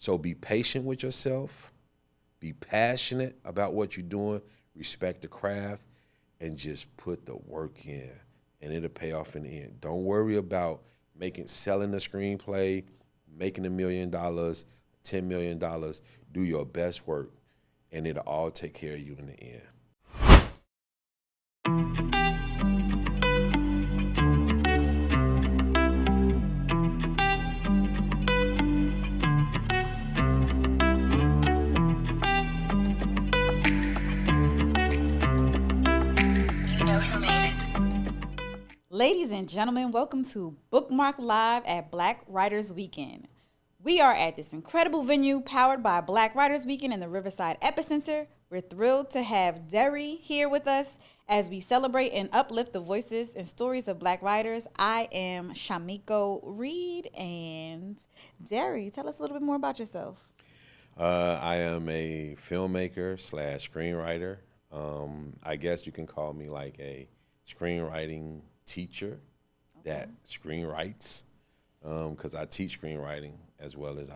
So be patient with yourself, be passionate about what you're doing, respect the craft, and just put the work in, and it'll pay off in the end. Don't worry about selling the screenplay, making $1 million, $10 million. Do your best work, and it'll all take care of you in the end. Ladies and gentlemen, welcome to Bookmark Live at Black Writers Weekend. We are at this incredible venue powered by Black Writers Weekend in the Riverside Epicenter. We're thrilled to have Deri here with us as we celebrate and uplift the voices and stories of Black writers. I am Shamiko Reed, and Deri, tell us a little bit more about yourself. I am a filmmaker / screenwriter. I guess you can call me like a screenwriting teacher that screenwrites, because I teach screenwriting as well as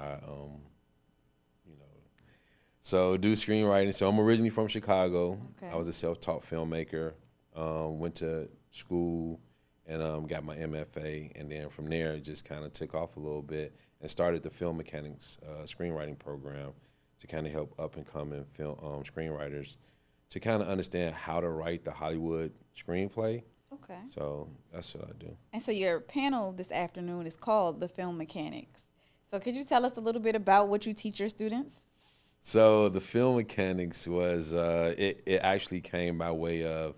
so do screenwriting. So I'm originally from Chicago. I was a self-taught filmmaker, went to school and got my MFA, and then from there it just kind of took off a little bit and started the film mechanics screenwriting program to kind of help up-and-coming film screenwriters to kind of understand how to write the Hollywood screenplay. Okay. So that's what I do. And so your panel this afternoon is called The Film Mechanics. So could you tell us a little bit about what you teach your students? So the film mechanics was, it actually came by way of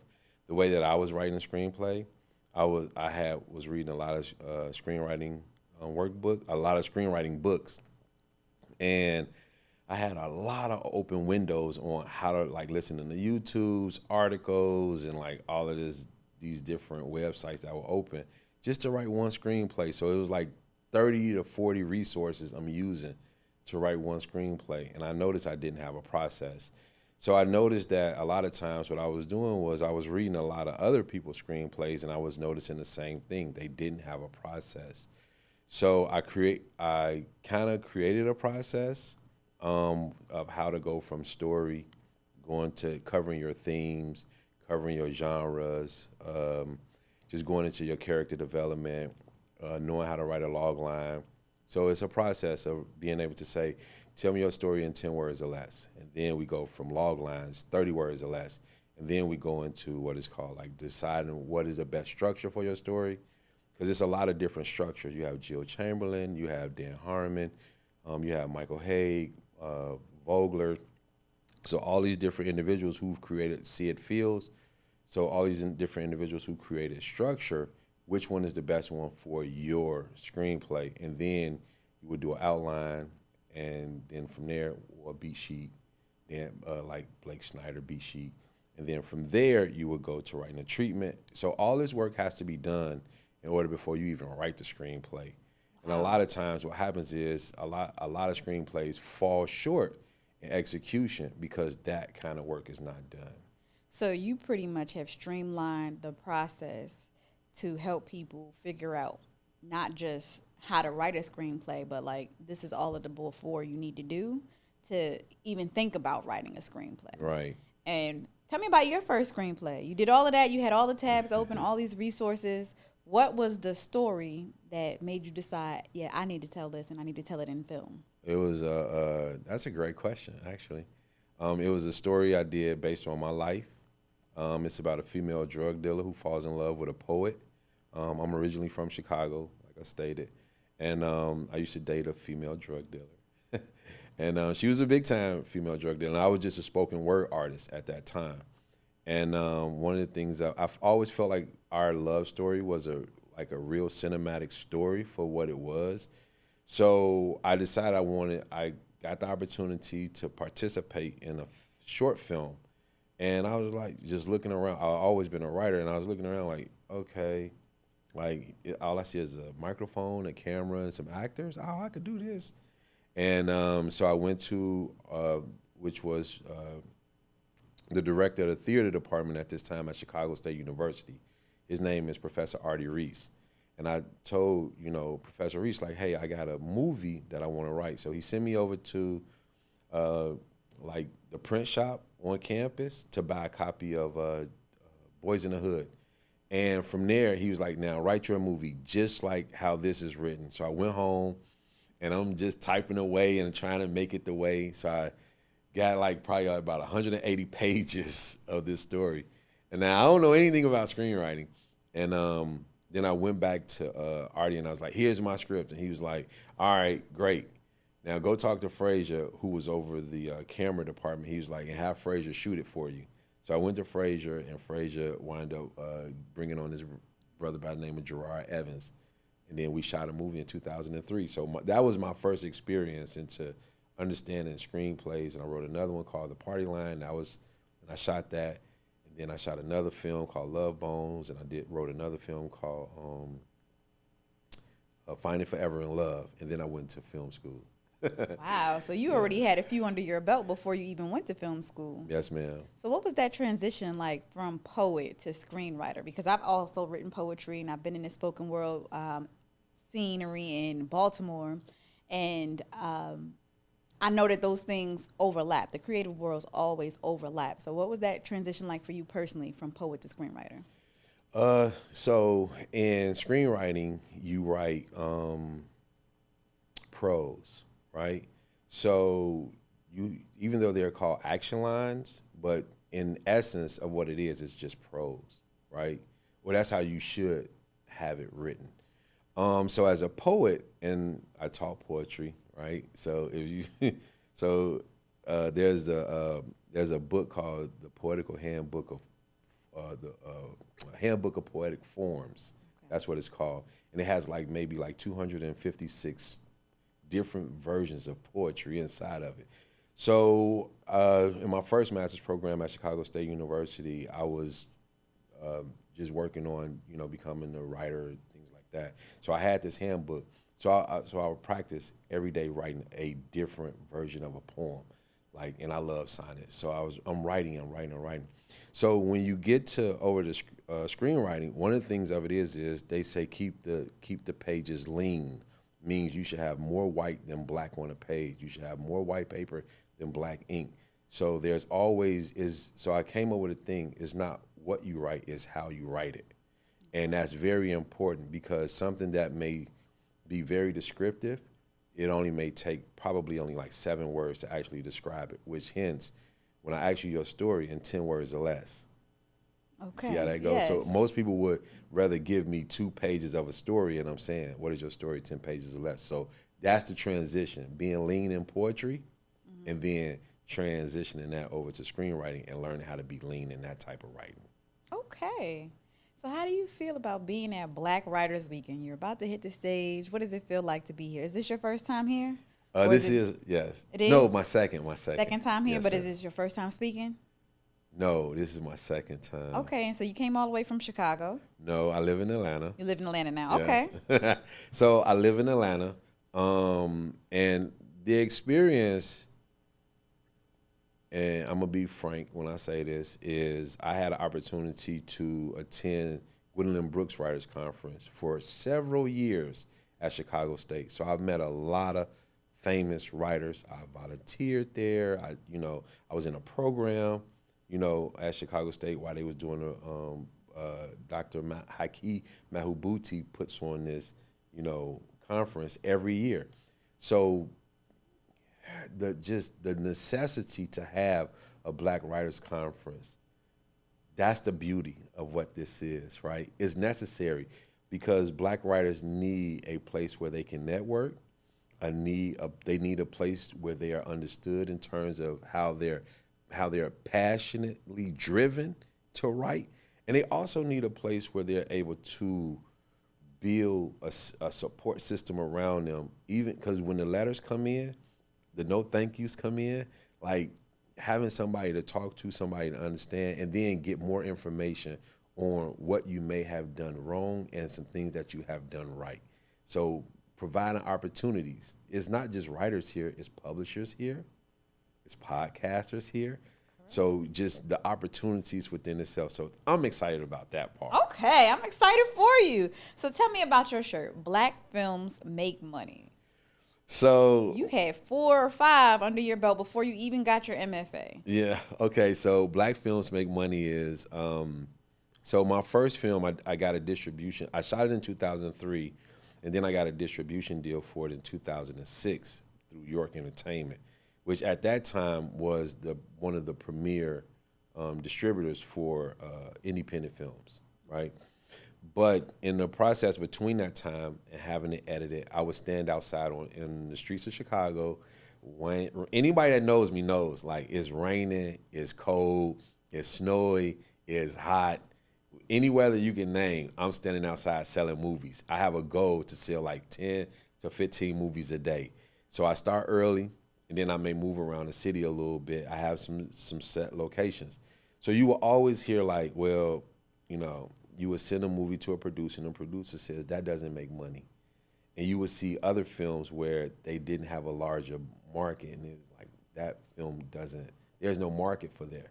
the way that I was writing a screenplay. I was reading a lot of screenwriting a lot of screenwriting books, and I had a lot of open windows on how to listen to YouTube's articles and all of these different websites that were open just to write one screenplay. So it was 30 to 40 resources I'm using to write one screenplay. And I noticed I didn't have a process. So I noticed that a lot of times what I was doing was I was reading a lot of other people's screenplays, and I was noticing the same thing. They didn't have a process. So I kind of created a process of how to go from story, going to covering your themes, covering your genres, just going into your character development, knowing how to write a log line. So it's a process of being able to say, tell me your story in 10 words or less. And then we go from log lines, 30 words or less. And then we go into what is called deciding what is the best structure for your story. Because there's a lot of different structures. You have Jill Chamberlain, you have Dan Harmon, you have Michael Haig, Vogler. So all these different individuals who've created See It Feels. So all these different individuals who created structure, which one is the best one for your screenplay? And then you would do an outline, and then from there, a beat sheet, then like Blake Snyder beat sheet. And then from there, you would go to writing a treatment. So all this work has to be done in order before you even write the screenplay. And a lot of times what happens is a lot of screenplays fall short in execution because that kind of work is not done. So you pretty much have streamlined the process to help people figure out not just how to write a screenplay, but this is all of the before you need to do to even think about writing a screenplay. Right. And tell me about your first screenplay. You did all of that. You had all the tabs open, all these resources. What was the story that made you decide, yeah, I need to tell this and I need to tell it in film? It was that's a great question, actually. It was a story I did based on my life. It's about a female drug dealer who falls in love with a poet. I'm originally from Chicago, like I stated, and I used to date a female drug dealer. And she was a big-time female drug dealer, and I was just a spoken word artist at that time. And one of the things that I've always felt like our love story was a real cinematic story for what it was. So I decided I got the opportunity to participate in a short film. And I was just looking around. I've always been a writer, and I was looking around okay, all I see is a microphone, a camera, and some actors. Oh, I could do this. And so I went to, which was the director of the theater department at this time at Chicago State University. His name is Professor Artie Reese. And I told, Professor Reese, like, hey, I got a movie that I want to write. So he sent me over to like the print shop on campus to buy a copy of Boys in the Hood. And from there, he was like, now write your movie just like how this is written. So I went home and I'm just typing away and trying to make it the way. So I got like probably about 180 pages of this story. And now I don't know anything about screenwriting. And then I went back to Artie and I was like, here's my script. And he was like, all right, great. Now go talk to Frazier, who was over the camera department. He was like, and have Frazier shoot it for you. So I went to Frazier, and Frazier wound up bringing on his brother by the name of Gerard Evans. And then we shot a movie in 2003. So that was my first experience into understanding screenplays. And I wrote another one called The Party Line. That was when I shot that. And then I shot another film called Love Bones. And I wrote another film called Finding Forever in Love. And then I went to film school. Wow. So you already had a few under your belt before you even went to film school. Yes, ma'am. So what was that transition like from poet to screenwriter? Because I've also written poetry and I've been in the spoken word scenery in Baltimore. And I know that those things overlap. The creative worlds always overlap. So what was that transition like for you personally from poet to screenwriter? So in screenwriting, you write prose, right? So even though they're called action lines, but in essence of what it is, it's just prose, right? Well, that's how you should have it written. So as a poet, and I taught poetry, right? So there's a book called the Poetical Handbook of the Handbook of Poetic Forms. Okay. That's what it's called, and it has maybe 256 different versions of poetry inside of it. So in my first master's program at Chicago State University, I was just working on, becoming a writer, things like that. So I had this handbook. So I would practice every day writing a different version of a poem, and I love sonnets. So I'm writing. So when you get over to screenwriting, one of the things of it is they say keep the pages lean. Means you should have more white than black on a page. You should have more white paper than black ink. So there's always so I came up with a thing, it's not what you write, it's how you write it. And that's very important because something that may be very descriptive, it only may take probably only 7 words to actually describe it, which hence, when I ask you your story in 10 words or less. Okay. See how that goes? Yes. So most people would rather give me 2 pages of a story, and I'm saying, what is your story, 10 pages or less? So that's the transition, being lean in poetry, and then transitioning that over to screenwriting and learning how to be lean in that type of writing. Okay. So how do you feel about being at Black Writers Weekend? You're about to hit the stage. What does it feel like to be here? Is this your first time here? This is, yes. It is? No, my second. Second time here, yes, but sir. Is this your first time speaking? No, this is my second time. Okay, and so you came all the way from Chicago? No, I live in Atlanta. You live in Atlanta now, yes. Okay. So I live in Atlanta, and the experience, and I'm going to be frank when I say this, is I had an opportunity to attend Gwendolyn Brooks Writers Conference for several years at Chicago State. So I've met a lot of famous writers. I volunteered there. I was in a program, at Chicago State while they was doing Dr. Haki Mahubuti puts on this, conference every year. So the necessity to have a Black Writers Conference, that's the beauty of what this is, right? It's necessary because Black writers need a place where they can network. They need a place where they are understood in terms of how they're passionately driven to write, and they also need a place where they're able to build a support system around them. Even because when the letters come in, the no thank yous come in, having somebody to talk to, somebody to understand, and then get more information on what you may have done wrong and some things that you have done right. So providing opportunities. It's not just writers here, it's publishers here, it's podcasters here. Correct. So just the opportunities within itself. So I'm excited about that part. Okay, I'm excited for you. So tell me about your shirt. Black films make money. So You had 4 or 5 under your belt before you even got your MFA. yeah, okay. So Black Films Make Money is so my first film I got a distribution. I shot it in 2003, and then I got a distribution deal for it in 2006 through York Entertainment, which at that time was one of the premier distributors for independent films, right? But in the process between that time and having it edited, I would stand outside in the streets of Chicago. When anybody that knows me knows, like, it's raining, it's cold, it's snowy, it's hot. Any weather you can name, I'm standing outside selling movies. I have a goal to sell like 10 to 15 movies a day. So I start early, and then I may move around the city a little bit. I have some set locations. So you will always hear like, well, you know, you would send a movie to a producer, and the producer says, that doesn't make money. And you would see other films where they didn't have a larger market, and it was like, that film there's no market for there.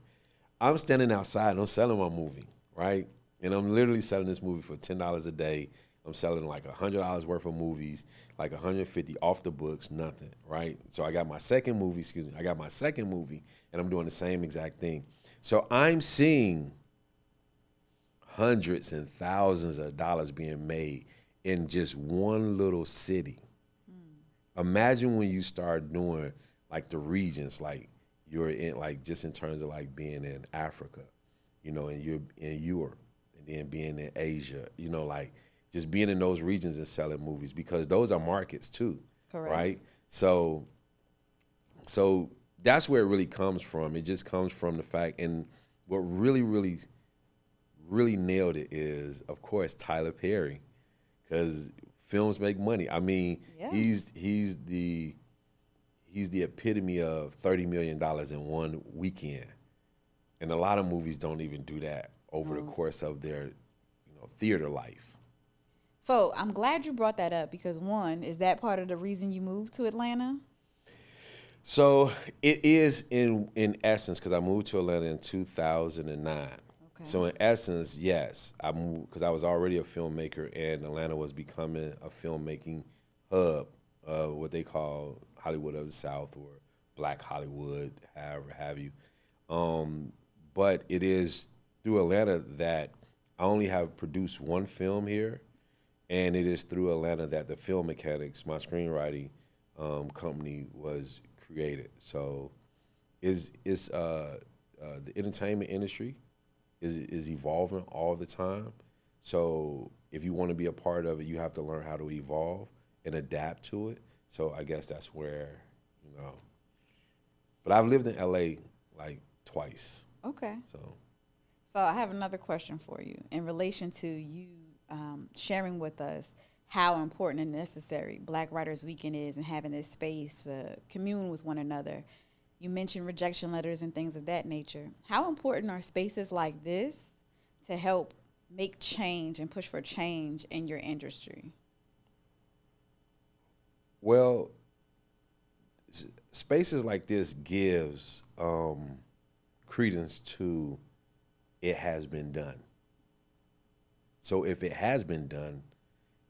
I'm standing outside, and I'm selling my movie, right? And I'm literally selling this movie for $10 a day. I'm selling like $100 worth of movies, like 150 off the books, nothing, right? So I got my second movie, and I'm doing the same exact thing. So I'm seeing hundreds and thousands of dollars being made in just one little city. Imagine when you start doing like the regions, like you're in, like just in terms of like being in Africa, you know, and you're in Europe, and then being in Asia, you know, like just being in those regions and selling movies, because those are markets too. Correct. Right? So that's where it really comes from. It just comes from the fact, and what really nailed it is, of course, Tyler Perry, because films make money. I mean, yeah. he's the epitome of $30 million in one weekend, and a lot of movies don't even do that over the course of their, you know, theater life. So I'm glad you brought that up, because one, is that part of the reason you moved to Atlanta? So it is in essence, because I moved to Atlanta in 2009. Okay. So in essence, yes, I moved because I was already a filmmaker, and Atlanta was becoming a filmmaking hub, what they call Hollywood of the South, or Black Hollywood, however have you. But it is through Atlanta that I only have produced one film here, and it is through Atlanta that the Film Mechanics, my screenwriting company, was created. So the entertainment industry is evolving all the time. So if you want to be a part of it, you have to learn how to evolve and adapt to it. So I guess that's where, you know. But I've lived in LA like twice. Okay. So I have another question for you in relation to you sharing with us how important and necessary Black Writers Weekend is, and having this space to commune with one another. You mentioned rejection letters and things of that nature. How important are spaces like this to help make change and push for change in your industry? Well, spaces like this gives credence to it has been done. So if it has been done,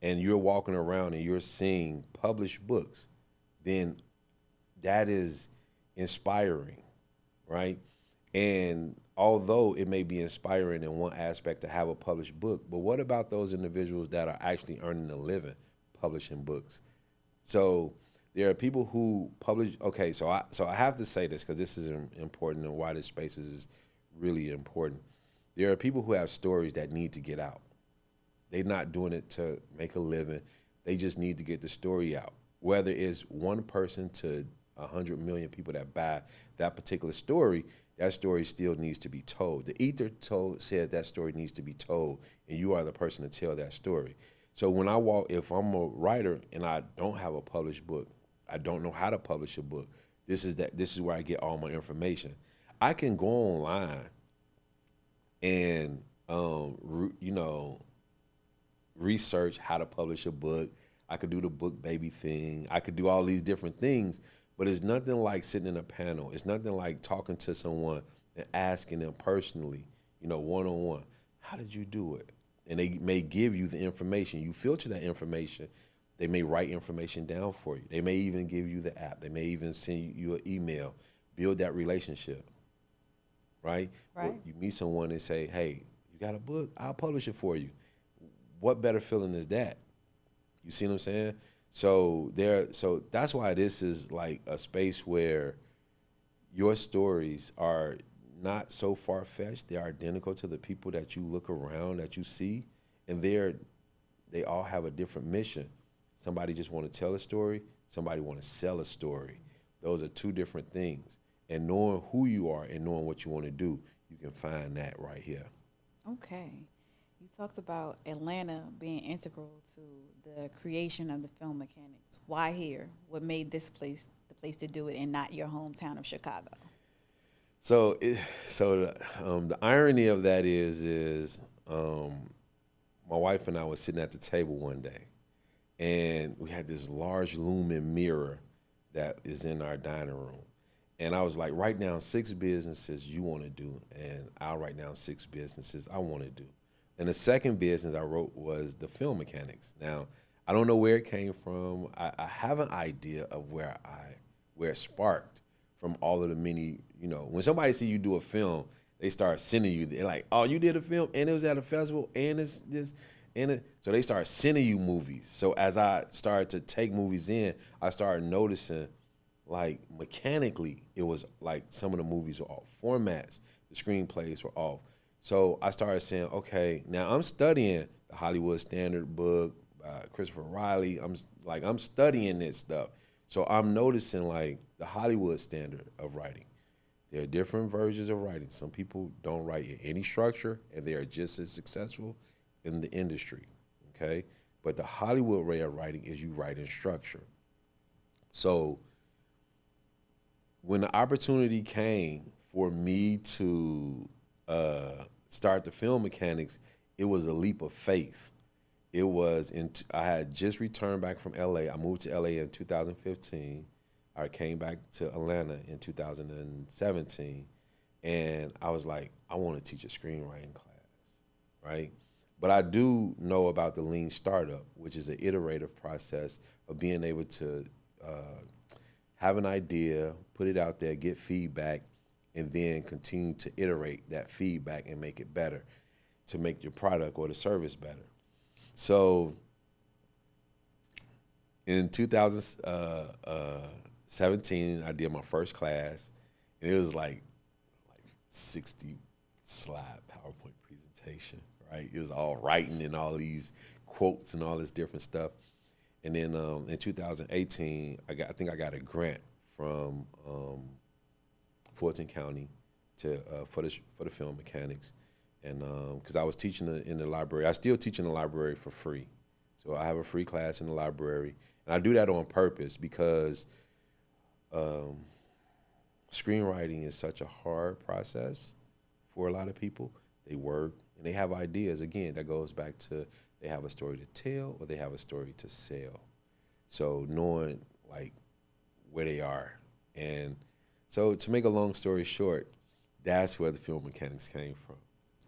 and you're walking around and you're seeing published books, then that is inspiring, right? And although it may be inspiring in one aspect to have a published book, but what about those individuals that are actually earning a living publishing books? So there are people who publish. Okay, so I have to say this because this is important, and why this space is really important. There are people who have stories that need to get out. They're not doing it to make a living. They just need to get the story out. Whether it's one person to 100 million people that buy that particular story, that story still needs to be told. The ether says that story needs to be told, and you are the person to tell that story. So when I walk, if I'm a writer and I don't have a published book, I don't know how to publish a book, this is where I get all my information. I can go online and research how to publish a book. I could do the book baby thing. I could do all these different things, but it's nothing like sitting in a panel. It's nothing like talking to someone and asking them personally, one-on-one, how did you do it? And they may give you the information. You filter that information. They may write information down for you. They may even give you the app. They may even send you an email. Build that relationship, right? Right. Or you meet someone and say, hey, you got a book? I'll publish it for you. What better feeling is that? You see what I'm saying? So that's why this is like a space where your stories are not so far-fetched. They're identical to the people that you look around, that you see, and they all have a different mission. Somebody just want to tell a story. Somebody want to sell a story. Those are two different things. And knowing who you are and knowing what you want to do, you can find that right here. Okay. You talked about Atlanta being integral to the creation of the film mechanics. Why here? What made this place the place to do it and not your hometown of Chicago? So the irony of that is my wife and I was sitting at the table one day, and we had this large lumen mirror that is in our dining room. And I was like, write down 6 businesses you want to do, and I'll write down 6 businesses I want to do. And the second business I wrote was the film mechanics. Now, I don't know where it came from. I have an idea of where it sparked from all of the many, when somebody see you do a film, they start sending you, they're like, oh, you did a film, and it was at a festival, and it's this, so they start sending you movies. So as I started to take movies in, I started noticing, like, mechanically, it was like some of the movies were off formats, the screenplays were off. So I started saying, okay, now I'm studying the Hollywood Standard book by Christopher Riley. I'm studying this stuff. So I'm noticing, like, the Hollywood standard of writing. There are different versions of writing. Some people don't write in any structure, and they are just as successful in the industry, okay? But the Hollywood way of writing is you write in structure. So when the opportunity came for me to start the film mechanics, it was a leap of faith. It was I had just returned back from LA. I moved to LA in 2015. I came back to Atlanta in 2017, and I was like, I want to teach a screenwriting class, right? But I do know about the lean startup, which is an iterative process of being able to have an idea, put it out there, get feedback, and then continue to iterate that feedback and make it better to make your product or the service better. So in 2017, I did my first class, and it was like 60 slide PowerPoint presentation, right? It was all writing and all these quotes and all this different stuff. And then in 2018, I think I got a grant from Fulton County for the film mechanics, and because I was teaching in the library. I still teach in the library for free, so I have a free class in the library, and I do that on purpose because screenwriting is such a hard process for a lot of people. They work and they have ideas. Again, that goes back to they have a story to tell or they have a story to sell. So knowing, like, where they are. And so to make a long story short, that's where the film mechanics came from.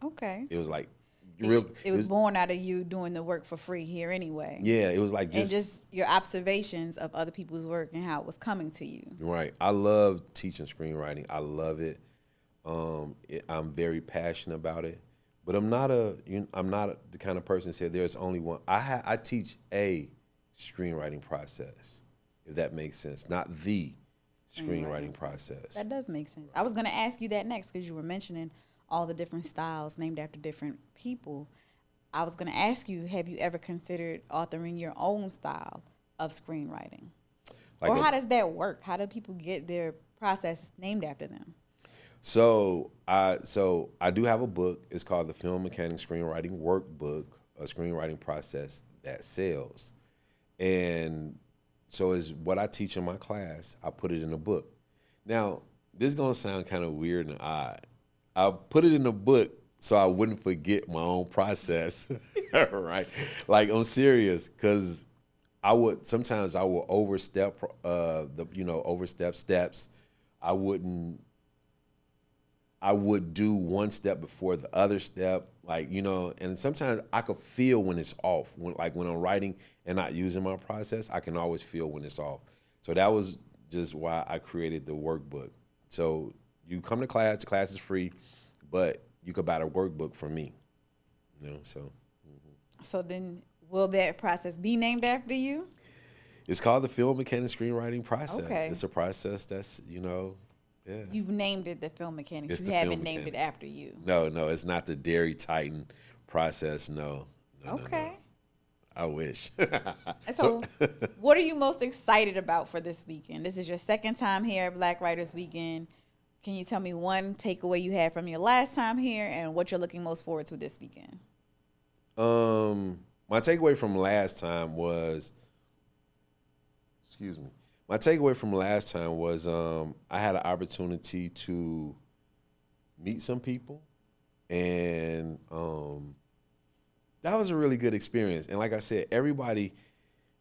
Okay. It was like it was born out of you doing the work for free here anyway. Yeah, it was like just your observations of other people's work and how it was coming to you. Right. I love teaching screenwriting. I love it. I'm very passionate about it. But I'm not the kind of person that said there's only one. I teach a screenwriting process, if that makes sense, not the screenwriting process. That does make sense. I was going to ask you that next because you were mentioning all the different styles named after different people. I was going to ask you, have you ever considered authoring your own style of screenwriting? Or how does that work? How do people get their process named after them? So I do have a book. It's called the Film Mechanics Screenwriting Workbook, a screenwriting process that sells. And so is what I teach in my class, I put it in a book. Now, this is going to sound kind of weird and odd. I put it in a book so I wouldn't forget my own process, right? Like, I'm serious, because sometimes I would overstep steps. I I would do one step before the other step, like, and sometimes I could feel when it's off. When I'm writing and not using my process, I can always feel when it's off. So that was just why I created the workbook. So you come to class, the class is free, but you could buy the workbook from me, so. So then will that process be named after you? It's called the Film Mechanics Screenwriting Process. Okay. It's a process that's, yeah. You've named it the Film Mechanics. It's You the haven't Film named it Mechanics. after you. No, it's not the Deri Tyton process. No. Okay. I wish. So what are you most excited about for this weekend? This is your second time here at Black Writers Weekend. Can you tell me one takeaway you had from your last time here and what you're looking most forward to this weekend? My takeaway from last time was, My takeaway from last time was I had an opportunity to meet some people, and that was a really good experience. And like I said, everybody,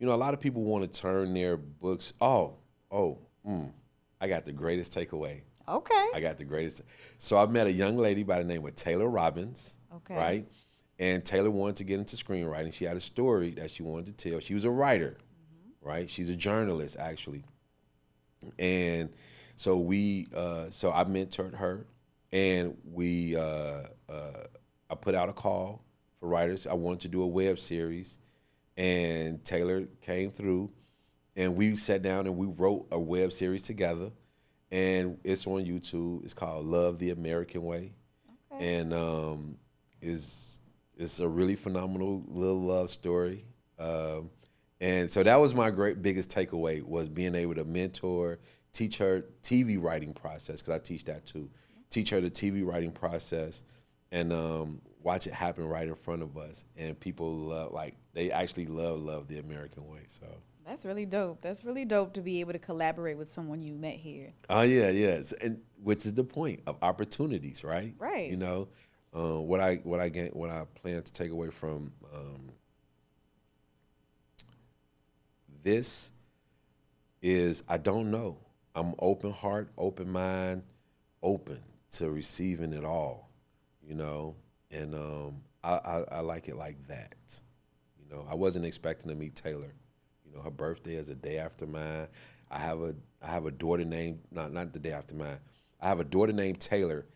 a lot of people want to turn their books. I got the greatest takeaway. Okay. I got the greatest. So I met a young lady by the name of Taylor Robbins. Okay. Right? And Taylor wanted to get into screenwriting. She had a story that she wanted to tell. She was a writer, right? She's a journalist, actually. And so so I mentored her, and I put out a call for writers. I wanted to do a web series, and Taylor came through, and we sat down and we wrote a web series together, and it's on YouTube. It's called Love the American Way. Okay. And it's a really phenomenal little love story. And so that was my biggest takeaway, was being able to mentor, teach her TV writing process, because I teach that too. Teach her the TV writing process, and watch it happen right in front of us. And people they actually love the American way. So that's really dope. That's really dope to be able to collaborate with someone you met here. Oh yeah. And which is the point of opportunities, right? Right. What I plan to take away from this is, I don't know. I'm open heart, open mind, open to receiving it all, and I like it like that. I wasn't expecting to meet Taylor. Her birthday is a day after mine. I have a daughter named, not the day after mine. I have a daughter named Taylor,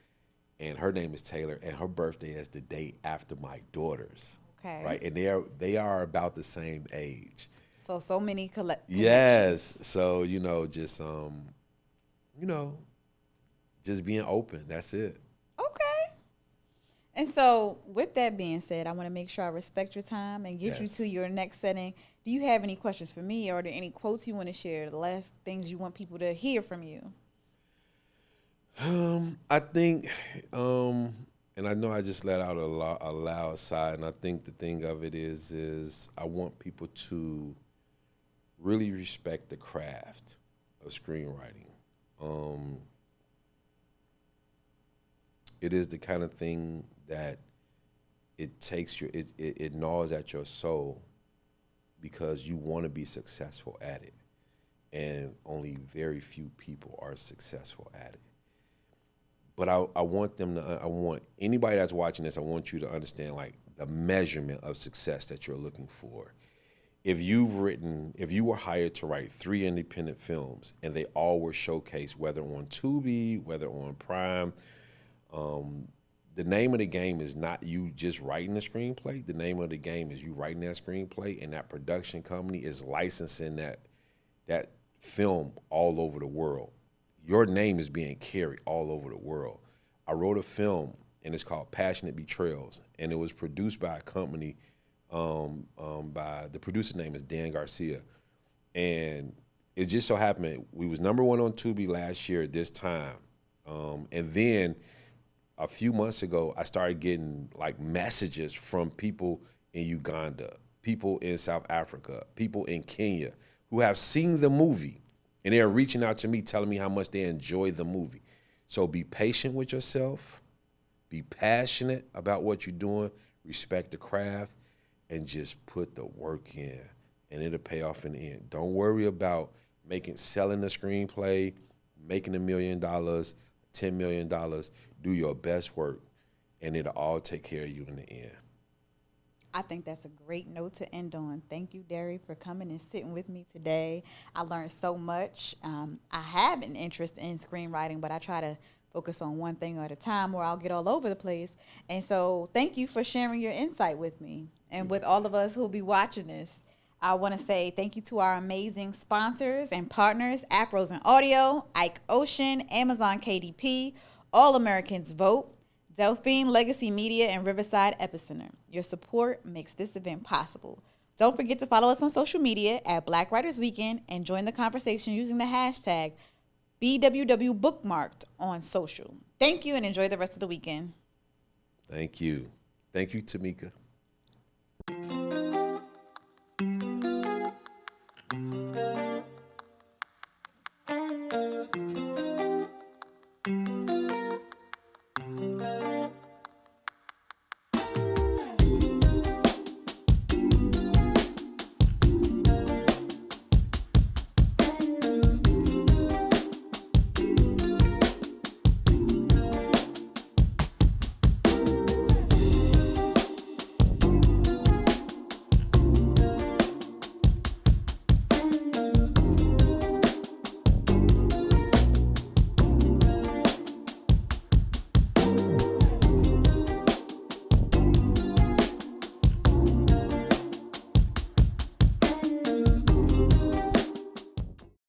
and her name is Taylor, and her birthday is the day after my daughter's. Okay. Right, and they are about the same age. So many Yes. So, just being open. That's it. Okay. And so with that being said, I want to make sure I respect your time and get you to your next setting. Do you have any questions for me, or are there any quotes you want to share, the last things you want people to hear from you? I think, and I know I just let out a loud sigh, and I think the thing of it is I want people to really respect the craft of screenwriting. It is the kind of thing that it takes it gnaws at your soul, because you want to be successful at it, and only very few people are successful at it. But I want anybody that's watching this, I want you to understand the measurement of success that you're looking for. If you were hired to write 3 independent films and they all were showcased, whether on Tubi, whether on Prime, the name of the game is not you just writing the screenplay. The name of the game is you writing that screenplay, and that production company is licensing that film all over the world. Your name is being carried all over the world. I wrote a film, and it's called Passionate Betrayals, and it was produced by a company. By the producer name is Dan Garcia, and it just so happened we was #1 on Tubi last year at this time, and then a few months ago I started getting messages from people in Uganda, people in South Africa, people in Kenya who have seen the movie, and they're reaching out to me telling me how much they enjoy the movie. So be patient with yourself, be passionate about what you're doing, respect the craft, and just put the work in, and it'll pay off in the end. Don't worry about selling the screenplay, making $1 million, $10 million, do your best work, and it'll all take care of you in the end. I think that's a great note to end on. Thank you, Deri, for coming and sitting with me today. I learned so much. I have an interest in screenwriting, but I try to focus on one thing at a time or I'll get all over the place. And so thank you for sharing your insight with me and with all of us who will be watching this. I want to say thank you to our amazing sponsors and partners, Afros and Audio, Ike Ocean, Amazon KDP, All Americans Vote, Delphine Legacy Media, and Riverside Epicenter. Your support makes this event possible. Don't forget to follow us on social media at Black Writers Weekend and join the conversation using the hashtag BWWBookmarked on social. Thank you and enjoy the rest of the weekend. Thank you. Thank you, Tamika.